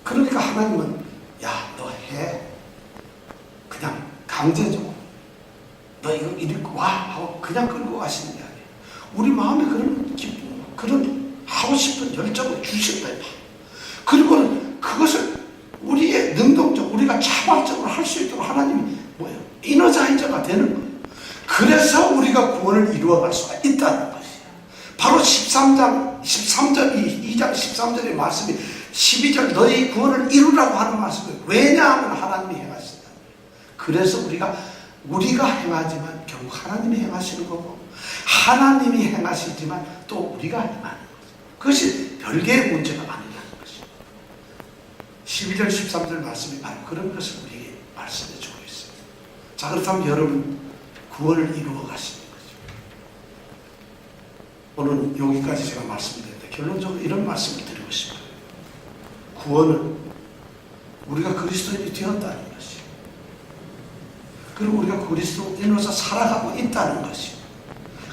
그러니까 하나님은 야, 너 해. 그냥 강제적으로 너 이거 읽고 와 하고 그냥 끌고 가시는 게 아니에요. 우리 마음에 그런 기쁨, 그런 하고 싶은 열정을 주신다. 그리고는 그것을 우리의 능동적, 우리가 자발적으로 할 수 있도록 하나님이 뭐예요? 이너자이저가 되는 거예요. 그래서 우리가 구원을 이루어갈 수가 있다는 것이에요. 바로 2장 13절의 말씀이 12절 너희 구원을 이루라고 하는 말씀이에요. 왜냐하면 하나님이 행하신다. 그래서 우리가 행하지만 결국 하나님이 행하시는 거고 하나님이 행하시지만 또 우리가 행하는 거죠. 그것이 별개의 문제가 아니라는 것이죠. 12절 13절 말씀이 바로 그런 것을 우리에게 말씀해 주고 있습니다. 자, 그렇다면 여러분 구원을 이루어 가시는 거죠. 오늘 여기까지 제가 말씀드렸는데 결론적으로 이런 말씀을 드리고 싶어요. 구원은 우리가 그리스도인이 되었다는 것이에요. 그리고 우리가 그리스도인으로서 살아가고 있다는 것이에요.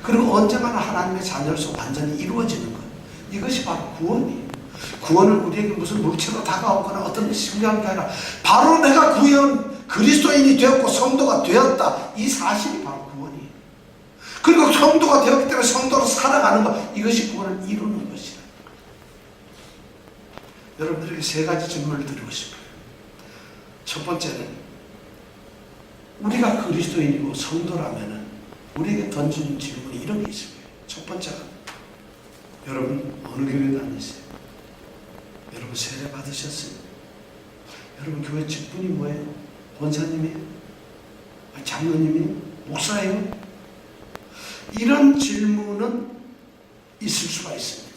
그리고 언젠가는 하나님의 자녀로서 완전히 이루어지는 것. 이것이 바로 구원이에요. 구원은 우리에게 무슨 물체로 다가오거나 어떤 신기한 게 아니라 바로 내가 그리스도인이 되었고 성도가 되었다. 이 사실이 바로 구원이에요. 그리고 성도가 되었기 때문에 성도로 살아가는 것. 이것이 구원을 이루는 것이다. 여러분들에게 세 가지 질문을 드리고 싶어요. 첫 번째는 우리가 그리스도인이고 성도라면 우리에게 던지는 질문이 이런 게 있을 거예요. 첫 번째가 여러분 어느 교회 다니세요? 여러분 세례 받으셨어요? 여러분 교회 직분이 뭐예요? 권사님이에요? 장로님이에요? 목사예요? 이런 질문은 있을 수가 있습니다.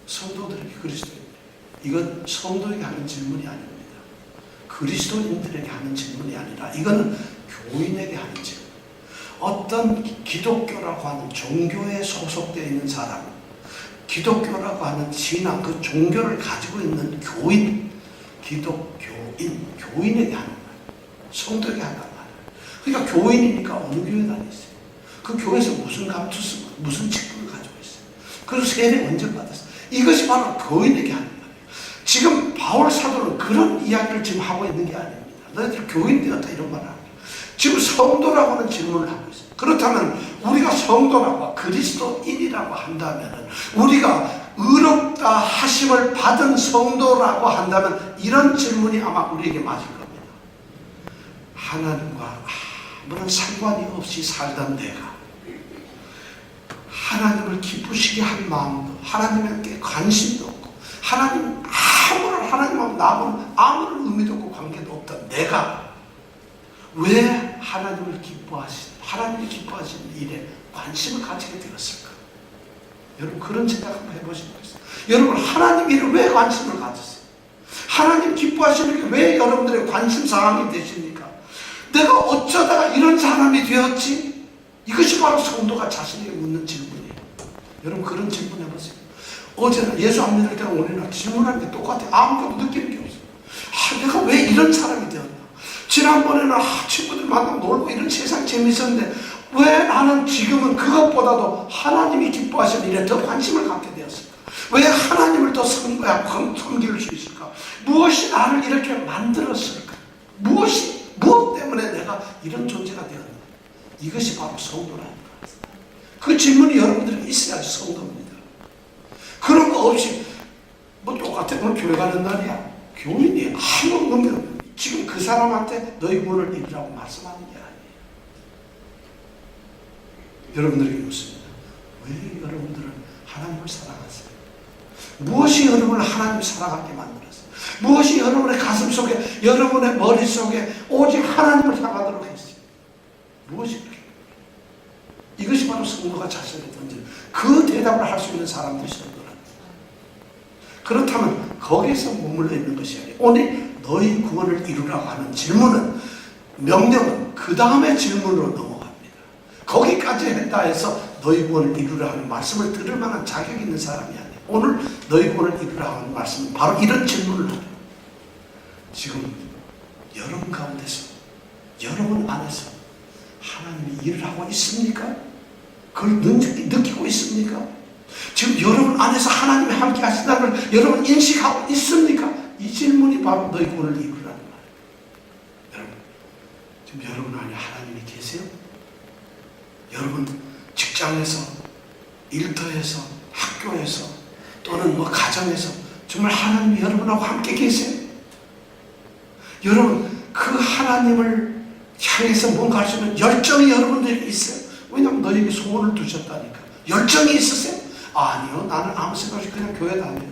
성도들에게 그리스도인들. 이건 성도에게 하는 질문이 아닙니다. 그리스도인들에게 하는 질문이 아니라 이거는 교인에게 하는 질문. 어떤 기독교라고 하는 종교에 소속되어 있는 사람, 기독교라고 하는 신앙, 그 종교를 가지고 있는 교인, 교인에게 하는 말, 성도에게 한단 말이에요. 그러니까 교인이니까 어느 교회 다니세요? 그 교회에서 무슨 감투스, 무슨 직분을 가지고 있어요? 그리고 세례 언제 받았어요? 이것이 바로 교인에게 하는 말이에요. 지금 바울 사도는 그런 이야기를 지금 하고 있는 게 아닙니다. 너희들 교인 되었다 이런 말을 하는 거예요. 지금 성도라고 하는 질문을 하고 있어요. 그렇다면 우리가 성도라고 그리스도인이라고 한다면 우리가 의롭다 하심을 받은 성도라고 한다면 이런 질문이 아마 우리에게 맞을 겁니다. 하나님과 아무런 상관이 없이 살던 내가 하나님을 기쁘시게 한 마음도 하나님께 관심도 없고 하나님하고 나하고는 아무런 의미도 없고 관계도 없던 내가 왜 하나님이 기뻐하시는 일에 관심을 가지게 되었을까? 여러분 그런 생각 한번 해보시면 되겠어요. 여러분 하나님 일에 왜 관심을 가졌어요? 하나님 기뻐하시는 게 왜 여러분들의 관심 사항이 되십니까? 내가 어쩌다가 이런 사람이 되었지? 이것이 바로 성도가 자신에게 묻는 질문이에요. 여러분 그런 질문 해보세요. 어제는 예수 안 믿을 때랑 오늘은 질문하는 게 똑같아요. 아무것도 느끼는 게 없어요. 내가 왜 이런 사람이 되었나? 지난번에는 친구들 만나고 놀고 이런 세상 재밌었는데 왜 나는 지금은 그것보다도 하나님이 기뻐하시는 일에 더 관심을 갖게 되었을까? 왜 하나님을 더 섬길 수 있을까? 무엇이 나를 이렇게 만들었을까? 무엇 때문에 내가 이런 존재가 되었나? 이것이 바로 성도라는 거예요. 그 질문이 여러분들에게 있어야 성도입니다. 그런 거 없이 뭐 똑같아 오늘 교회 가는 날이야. 교인이 아무 의미 없는 지금 그 사람한테 너희 구원을 이루라고 말씀하는 게 아니에요. 여러분들에게 묻습니다. 왜 여러분들은 하나님을 사랑하세요? 무엇이 여러분을 하나님을 사랑하게 만들었어요? 무엇이 여러분의 가슴 속에, 여러분의 머릿속에 오직 하나님을 향하도록 했어요? 무엇이 그렇게? 이것이 바로 성도가 자신을 던지는 그 대답을 할 수 있는 사람들이 성도랍니다. 그렇다면 거기에서 머물러 있는 것이 아니에요. 오늘 너희 구원을 이루라고 하는 질문은, 명령은 그 다음에 질문으로 넘어갑니다. 거기까지 했다 해서 너희 구원을 이루라 하는 말씀을 들을 만한 자격이 있는 사람이 아니에요. 오늘 너희 구원을 이루라 하는 말씀은 바로 이런 질문을 하래요. 지금 여러분 가운데서, 여러분 안에서 하나님이 일을 하고 있습니까? 그걸 느끼고 있습니까? 지금 여러분 안에서 하나님이 함께 하신다는 걸 여러분 인식하고 있습니까? 이 질문이 바로 너희 구원을 이루라는 말이에요. 여러분, 지금 여러분 안에 하나님이 계세요? 여러분 직장에서, 일터에서, 학교에서, 또는 가정에서 정말 하나님이 여러분하고 함께 계세요? 여러분 그 하나님을 향해서 뭔가 할 수 있는 열정이 여러분들에게 있어요? 왜냐하면 너에게 소원을 두셨다니까. 열정이 있으세요? 아니요, 나는 아무 생각 없이 그냥 교회 다녀요.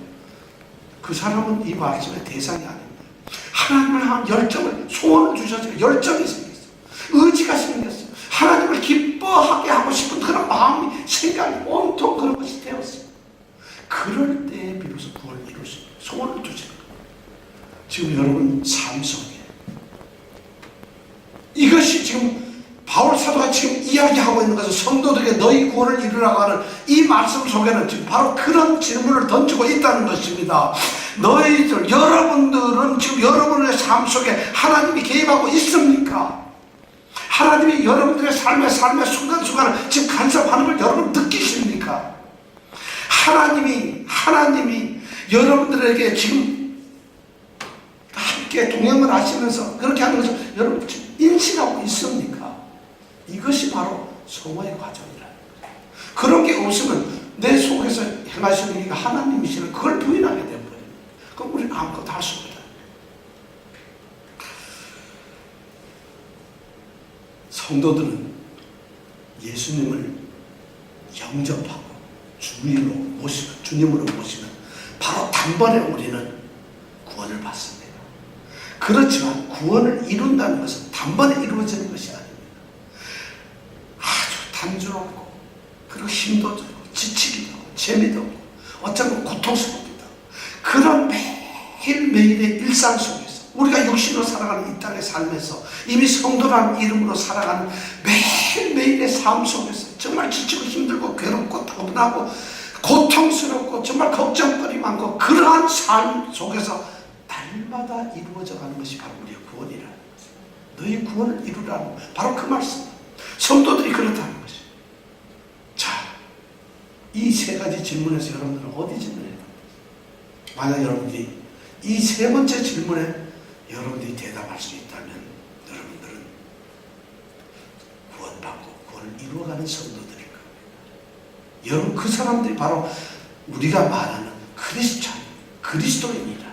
그 사람은 이 말씀의 대상이 아닙니다. 하나님을 향한 열정을, 소원을 주셨어요. 열정이 생겼어요. 의지가 생겼어요. 하나님을 기뻐하게 하고 싶은 그런 마음이, 생각이, 온통 그런 것이 되었어요. 그럴 때에 비로소 구원을 이룰 수 있는 소원을 두시는 거예요. 지금 여러분 삶 속에 이것이 지금 바울 사도가 지금 이야기하고 있는 것은 성도들에게 너희 구원을 이루라고 하는 이 말씀 속에는 지금 바로 그런 질문을 던지고 있다는 것입니다. 너희들, 여러분들은 지금 여러분의 삶 속에 하나님이 개입하고 있습니까? 하나님이 여러분들의 삶의 순간순간을 지금 간섭하는 걸 여러분 느끼십니까? 하나님이 여러분들에게 지금 함께 동행을 하시면서 그렇게 하는 것을 여러분 인식하고 있습니까? 이것이 바로 성화의 과정이라는 거예요. 그런 게 없으면 내 속에서 행하시는 일이 하나님이시는 그걸 부인하게 되어버려요. 그럼 우리는 아무것도 할 수 없다. 성도들은 예수님을 영접하고 주님으로 모시면 바로 단번에 우리는 구원을 받습니다. 그렇지만 구원을 이룬다는 것은 단번에 이루어지는 것이 아닙니다. 아주 단조롭고, 그리고 힘도 들고 지치기도 하고 재미도 없고 어쩌면 고통스럽기도 하고, 그런 매일매일의 일상 속에서 우리가 육신으로 살아가는 이 땅의 삶에서 이미 성도라는 이름으로 살아가는 매일매일의 삶 속에서 정말 지치고 힘들고 괴롭고 따분하고 고통스럽고 정말 걱정거리 많고, 그러한 삶 속에서 날마다 이루어져가는 것이 바로 우리의 구원이라는 것이에요. 너희 구원을 이루라는 바로 그 말씀. 성도들이 그렇다는 것이에요. 자, 이 세 가지 질문에서 여러분들은 어디 질문해요? 만약 여러분들이 이 세 번째 질문에 여러분들이 대답할 수 있다면 여러분들은 구원받고 구원을 이루어가는 성도들일 겁니다. 여러분 그 사람들이 바로 우리가 말하는 그리스도인이라는 것이에요.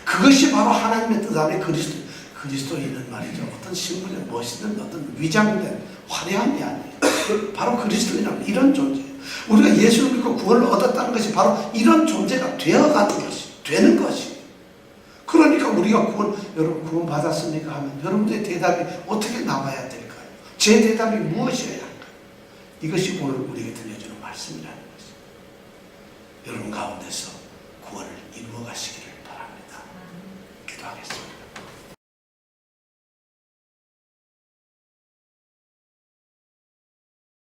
그것이 바로 하나님의 뜻 안에 그리스도인은 말이죠. 어떤 신분의 멋있는 어떤 위장된 화려함이 아니에요. 바로 그리스도인은 이런 존재예요. 우리가 예수를 믿고 구원을 얻었다는 것이 바로 이런 존재가 되어가는 것이, 되는 것이에요. 그러니까 우리가 여러분 구원 받았습니까? 하면 여러분들의 대답이 어떻게 나와야 될까요? 제 대답이 무엇이어야 할까요? 이것이 오늘 우리에게 들려주는 말씀이라는 것이에요. 여러분 가운데서